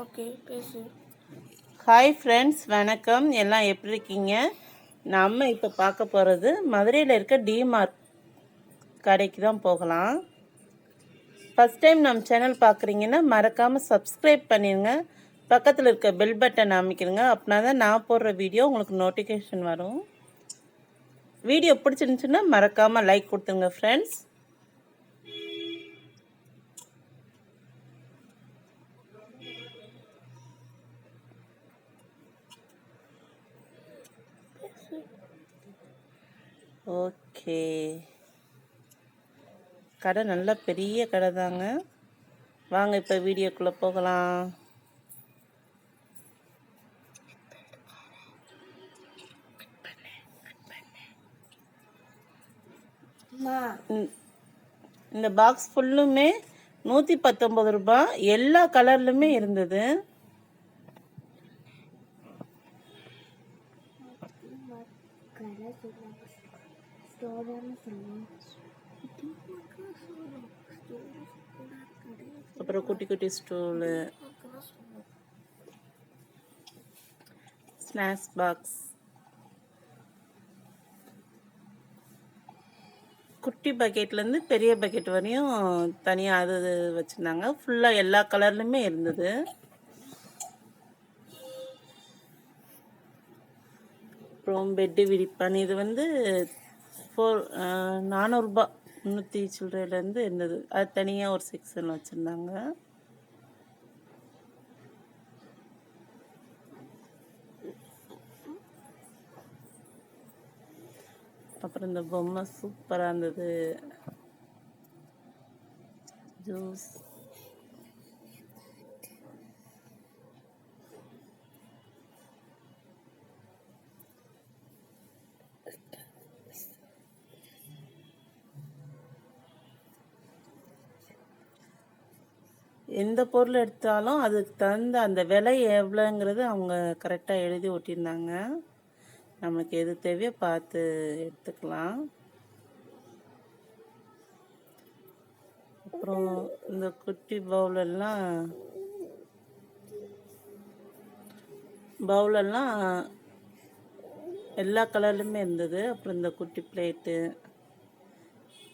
Okay பேசு. Hi friends, வணக்கம். எல்லாம் எப்படி இருக்கீங்க? நம்ம இப்போ பார்க்க போகிறது மதுரையில் இருக்க டிமார்ட் கடைக்கு தான் போகலாம். ஃபஸ்ட் டைம் நம்ம சேனல் பார்க்குறீங்கன்னா மறக்காமல் சப்ஸ்கிரைப் பண்ணிடுங்க. பக்கத்தில் இருக்க பெல் பட்டன் அமைக்கிறங்க. அப்படின்னா தான் நான் போடுற வீடியோ உங்களுக்கு நோட்டிஃபிகேஷன் வரும். வீடியோ பிடிச்சிருந்துச்சுன்னா மறக்காமல் லைக் கொடுத்துருங்க ஃப்ரெண்ட்ஸ். ஓகே, கடை நல்ல பெரிய கடை தாங்க. வாங்க இப்போ வீடியோக்குள்ளே போகலாம். இந்த பாக்ஸ் ஃபுல்லுமே 119 ரூபாய். எல்லா கலர்லுமே இருந்தது. அப்புறம் குட்டி குட்டி ஸ்டூலு, ஸ்நாக்ஸ் பாக்ஸ், குட்டி பக்கெட்லேருந்து பெரிய பக்கெட் வரையும் தனியாக அது வச்சுருந்தாங்க. ஃபுல்லாக எல்லா கலர்லையுமே இருந்தது. அப்புறம் பெட்டு விரிப்பான், இது வந்து 400 300 சில்லறையிலேருந்து இருந்தது. அது தனியாக ஒரு செக்ஷன் வச்சுருந்தாங்க. அப்புறம் இந்த பொம்மை சூப்பராக இருந்தது. ஜூஸ், எந்த பொருள் எடுத்தாலும் அதுக்கு தகுந்த அந்த விலை எவ்வளோங்கிறது அவங்க கரெக்டாக எழுதி ஒட்டியிருந்தாங்க. நமக்கு எது தேவையோ பார்த்து எடுத்துக்கலாம். அப்புறம் இந்த குட்டி பவுலெல்லாம் எல்லா கலர்லையுமே இருந்தது. அப்புறம் இந்த குட்டி பிளேட்டு,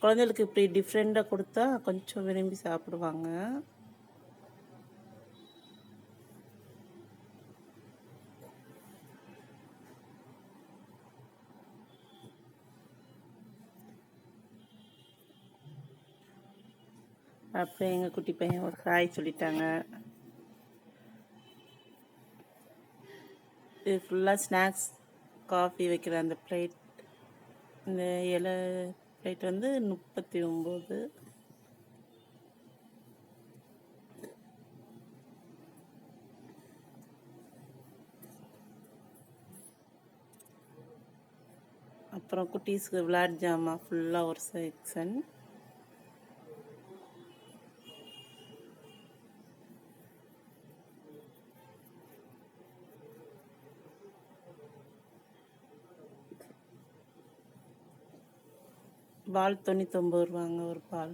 குழந்தைகளுக்கு இப்படி டிஃப்ரெண்ட்டாக கொடுத்தா கொஞ்சம் விரும்பி சாப்பிடுவாங்க. அப்புறம் எங்கள் குட்டி பையன் ஒரு ஹாய் சொல்லிட்டாங்க. இது ஃபுல்லாக ஸ்நாக்ஸ், காஃபி வைக்கிற அந்த பிளேட். இந்த இலை பிளேட் வந்து 39. அப்புறம் குட்டீஸ்க்கு விளையாட்டு ஜாமான் ஃபுல்லாக ஒரு செக்ஷன். பால் 99 ரூபாங்க ஒரு பால்.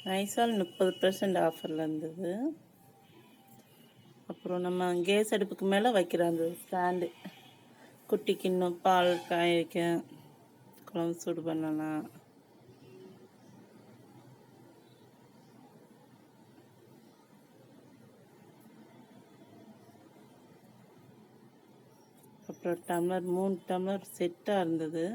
நைசால் 30% ஆஃபரில் இருந்தது. அப்புறம் நம்ம கேஸ் அடுப்புக்கு மேலே வைக்கிற அந்த ஸ்டாண்டு, குட்டி கிண்ணம், பால் காய வைக்க, குழம்பு சூடு பண்ணலாம். அப்புறம் டம்ளர் 3 டம்ளர் செட்டாக இருந்தது.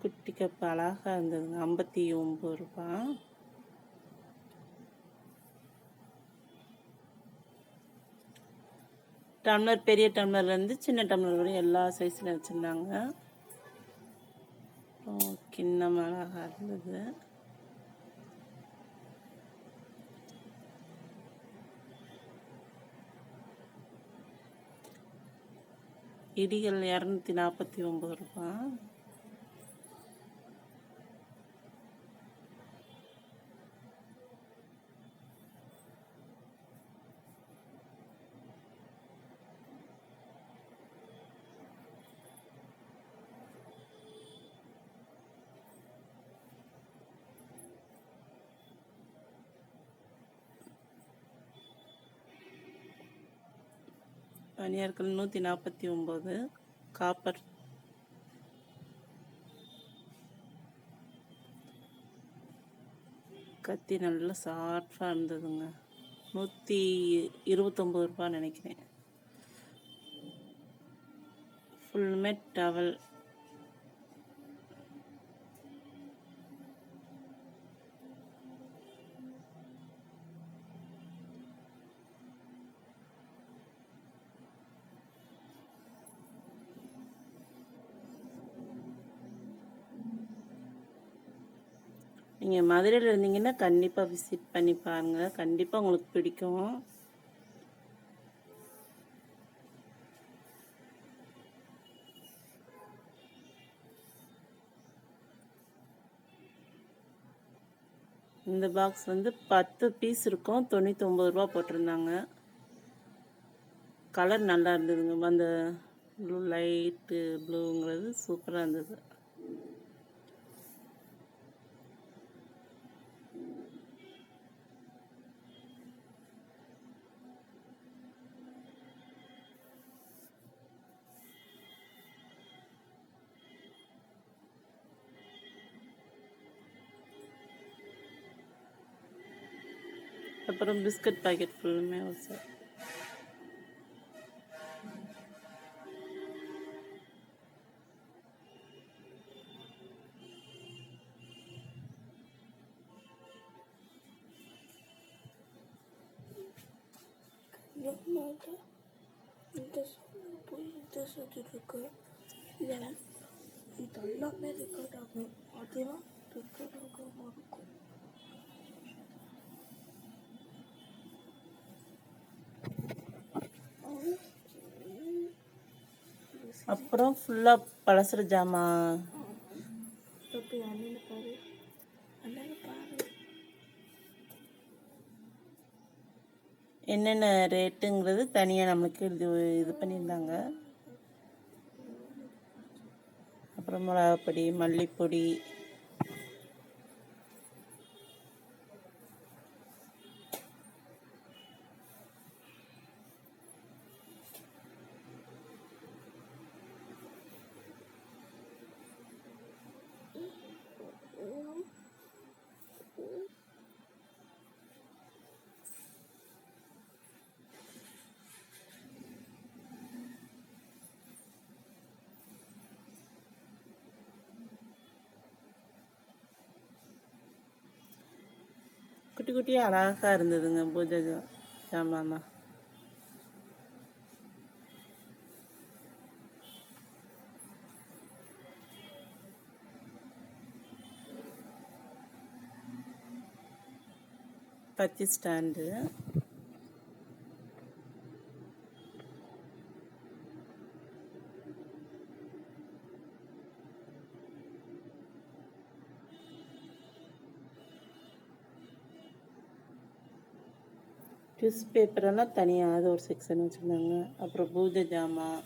குட்டி கப் அழகாக இருந்ததுங்க, 59 ரூபாய். டம்ளர் பெரிய டம்ளர்லேருந்து சின்ன டம்ளர் வரையும் எல்லா சைஸில் வச்சுருந்தாங்க. கிண்ணம் அழகாக இருந்தது. இடிகள் 249 ரூபா. பனியார்கள் 149. காப்பர் கத்தி நல்லா ஷார்ப்பாக இருந்ததுங்க. 129 ரூபா நினைக்கிறேன். ஃபுல்மேட் டவல் நீங்கள் மதுரையில் இருந்தீங்கன்னா கண்டிப்பாக விசிட் பண்ணி பாருங்கள், கண்டிப்பாக உங்களுக்கு பிடிக்கும். இந்த பாக்ஸ் வந்து 10 பீஸ் இருக்கும், 99 ரூபா போட்டிருந்தாங்க. கலர் நல்லா இருந்ததுங்க, அந்த ப்ளூ லைட்டு ப்ளூங்கிறது சூப்பராக இருந்தது. அப்புறம் பிஸ்கட் பாக்கெட் ஃபுல்லுமே சார். இதெல்லாமே ரெக்கார்ட் ஆகும், அதெல்லாம் ரெக்கார்ட் ஆகாம இருக்கும். அப்புறம் ஃபுல்லாக பலசர ஜாமான். என்னென்ன ரேட்டுங்கிறது தனியாக நம்மளுக்கு இது பண்ணியிருந்தாங்க. அப்புறம் மிளகாப்பொடி, மல்லிப்பொடி, குட்டி குட்டியாக அழகாக இருந்ததுங்க பூஜை ஜாமான். பத்தி ஸ்டாண்டு, நியூஸ் பேப்பரெல்லாம் தனியாக அது ஒரு செக்ஷன் வச்சுருந்தாங்க. அப்புறம் பூஜை ஜாமான்,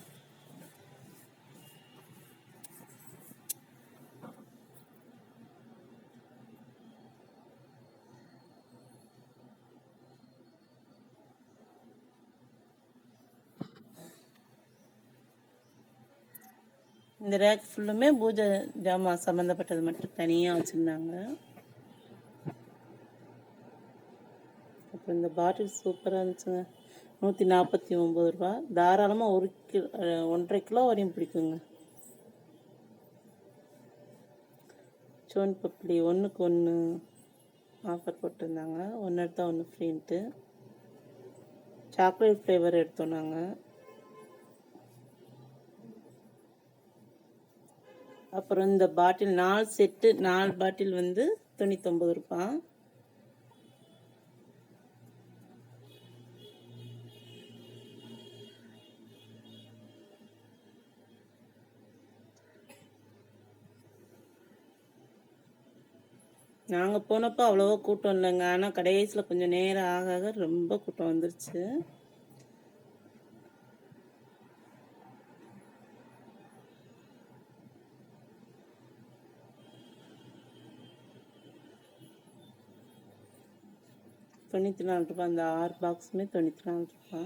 இந்த ரேக் ஃபுல்லுமே பூஜை ஜாமான் சம்மந்தப்பட்டது மட்டும் தனியாக வச்சுருந்தாங்க. அப்புறம் இந்த பாட்டில் சூப்பராக இருந்துச்சுங்க, 149 ரூபா. தாராளமாக 1.5 கிலோ வரையும் பிடிக்குங்க. சோன் பப்படி 1க்கு 1 ஆஃபர் போட்டிருந்தாங்க, 1 எடுத்தால் 1 ஃப்ரீன்ட்டு. சாக்லேட் ஃப்ளேவர் எடுத்தோம் நாங்கள். அப்புறம் இந்த பாட்டில் 4 செட்டு, 4 பாட்டில் வந்து 99 ரூபா. நாங்கள் போனப்போ அவ்வளோவா கூட்டம் இல்லைங்க, ஆனால் கடைசியில் கொஞ்சம் நேரம் ஆக ஆக ரொம்ப கூட்டம் வந்துருச்சு. ₹94, அந்த 6 பாக்ஸுமே ₹94.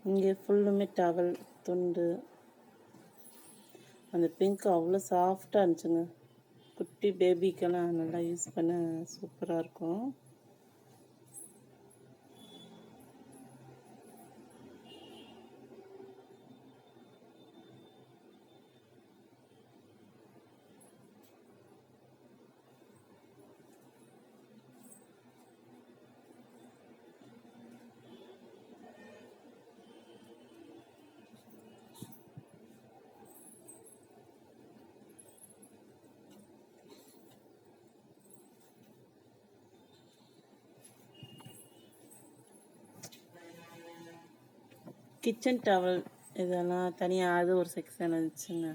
இங்கே ஃபுல்லுமே டவல் துண்டு. அந்த பிங்க் அவ்வளோ சாஃப்டாக இருந்துச்சுங்க. குட்டி பேபிக்கெல்லாம் நல்லா யூஸ் பண்ண சூப்பராக இருக்கும். கிச்சன் டவல் இதெல்லாம் தனியாக அது ஒரு செக்ஷன் இருந்துச்சுங்க.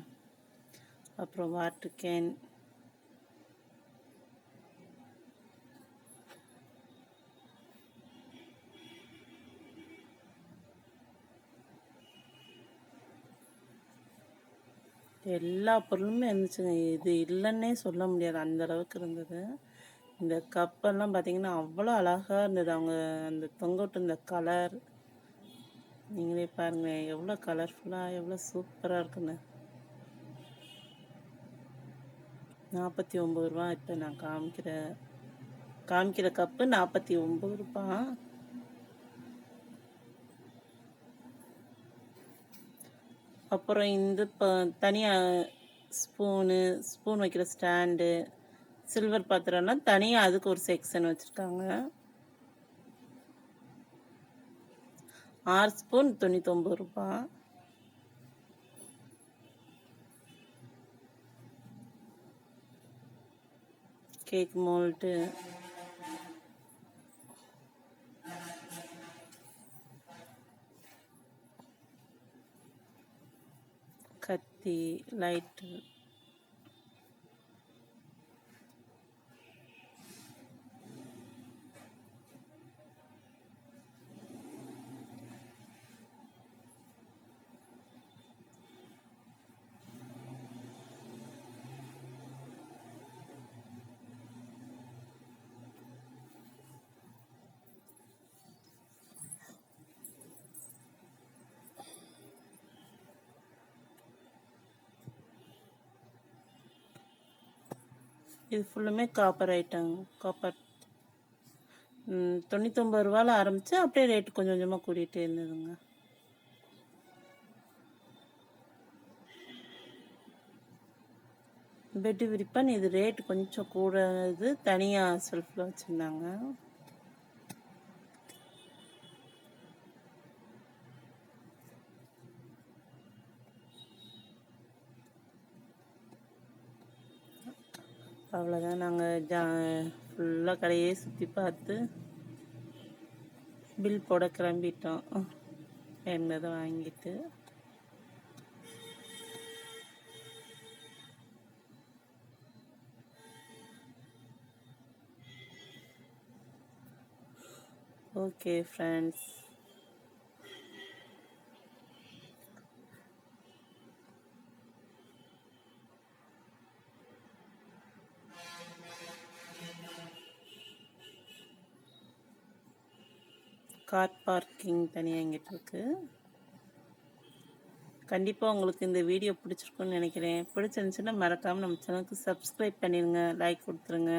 அப்புறம் வாட்டர் கேன், எல்லா பொருளுமே இருந்துச்சுங்க. இது இல்லைன்னே சொல்ல முடியாது, அந்த அளவுக்கு இருந்தது. இந்த கப்பெல்லாம் பார்த்தீங்கன்னா அவ்வளோ அழகாக இருந்தது. அவங்க அந்த தொங்கவிட்டு இந்த கலர் நீங்களே பாருங்கள், எவ்வளோ கலர்ஃபுல்லாக எவ்வளோ சூப்பராக இருக்குன்னு. ₹49. இப்போ நான் காமிக்கிற கப்பு ₹49. அப்புறம் இந்த தனியாக ஸ்பூன் வைக்கிற ஸ்டாண்டு, சில்வர் பாத்திரம்லாம் தனியாக அதுக்கு ஒரு செக்ஷன் வச்சுருக்காங்க. 6 ஸ்பூன் ₹99. கேக் மோல்டு, கத்தி, லைட்டு, இது ஃபுல்லுமே காப்பர் ஐட்டம். காப்பர் ₹99 ஆரம்பித்து அப்படியே ரேட்டு கொஞ்சம் கொஞ்சமாக கூட்டிகிட்டே இருந்ததுங்க. பெட்டு விரிப்பான் இது ரேட்டு கொஞ்சம் கூட, இது தனியாக செல்ஃபில் வச்சுருந்தாங்க. அவ்வளோதான், நாங்கள் ஃபுல்லாக கடையே சுற்றி பார்த்து பில் போட கிளம்பிட்டோம். என்னதை வாங்கிட்டு ஓகே ஃப்ரெண்ட்ஸ், கார் பார்க்கிங் தனியாக எங்கிட்ட இருக்குது. கண்டிப்பாக உங்களுக்கு இந்த வீடியோ பிடிச்சிருக்குன்னு நினைக்கிறேன். பிடிச்சிருந்துச்சுன்னா மறக்காமல் நம்ம சேனலுக்கு சப்ஸ்கிரைப் பண்ணிடுங்க, லைக் கொடுத்துருங்க.